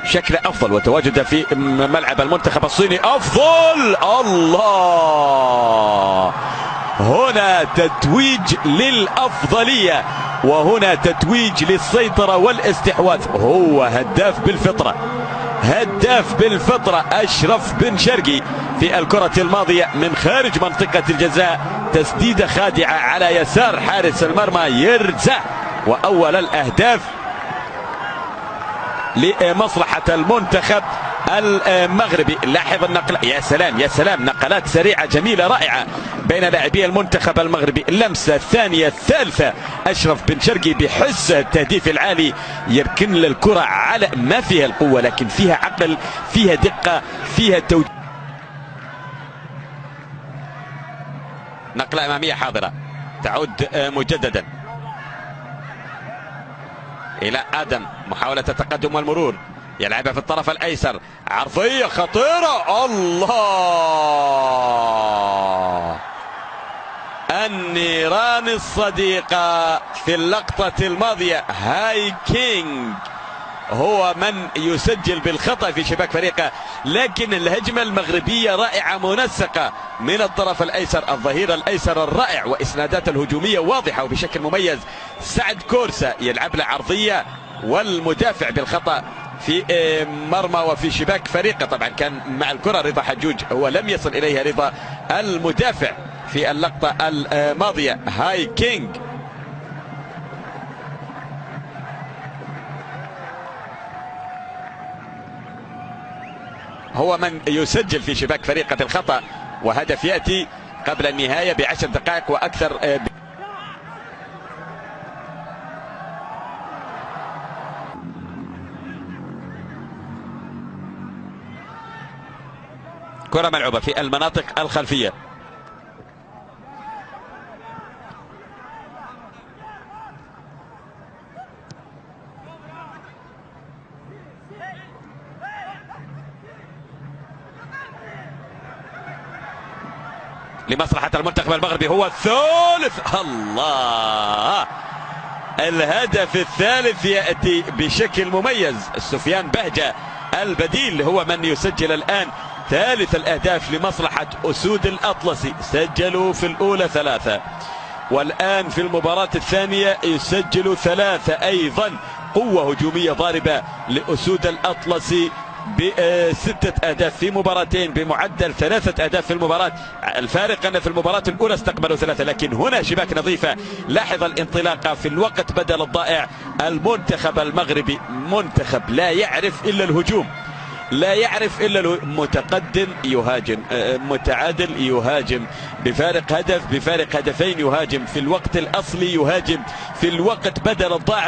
بشكل افضل وتواجده في ملعب المنتخب الصيني افضل. الله، هنا تتويج للافضليه وهنا تتويج للسيطره والاستحواذ. هو هداف بالفطره، هداف بالفطره اشرف بن شرقي في الكره الماضيه من خارج منطقه الجزاء، تسديده خادعه على يسار حارس المرمى يرزع، واول الاهداف لمصلحه المنتخب المغربي. لاحظ النقل، يا سلام يا سلام، نقلات سريعه جميله رائعه بين لاعبي المنتخب المغربي. اللمسه الثانيه الثالثه، اشرف بن شرقي بحس التهديف العالي يركن للكره على ما فيها القوه لكن فيها عقل، فيها دقه، فيها توجيه. نقله اماميه حاضره تعود مجددا الى ادم، محاوله التقدم والمرور، يلعبها في الطرف الايسر، عرضيه خطيره. الله، النيران الصديقه في اللقطه الماضيه. هاي كينج هو من يسجل بالخطأ في شباك فريقه، لكن الهجمة المغربية رائعة منسقة من الطرف الأيسر، الظهير الأيسر الرائع، وإسنادات الهجومية واضحة وبشكل مميز. سعد كورسا يلعب له عرضية والمدافع بالخطأ في مرمى وفي شباك فريقه. طبعا كان مع الكرة رضا حجوج، هو لم يصل إليها رضا المدافع في اللقطة الماضية. هاي كينج هو من يسجل في شباك فريقة الخطأ، وهدف يأتي قبل النهاية ب10 دقائق وأكثر. كرة ملعوبة في المناطق الخلفية. لمصلحة المنتخب المغربي هو الثالث. الله، الهدف الثالث يأتي بشكل مميز. سفيان بهجة البديل هو من يسجل الآن ثالث الأهداف لمصلحة أسود الأطلسي. سجلوا في الأولى 3 والآن في المباراة الثانية يسجلوا 3 أيضا. قوة هجومية ضاربة لأسود الأطلسي ب6 أهداف في مباراتين بمعدل 3 أهداف في المباراة. الفارق أن في المباراة الأولى استقبلوا 3 لكن هنا شباك نظيفة. لاحظ الانطلاقة في الوقت بدل الضائع. المنتخب المغربي منتخب لا يعرف إلا الهجوم، لا يعرف إلا متقدم يهاجم، متعادل يهاجم، بفارق هدف بفارق هدفين يهاجم، في الوقت الأصلي يهاجم، في الوقت بدل الضائع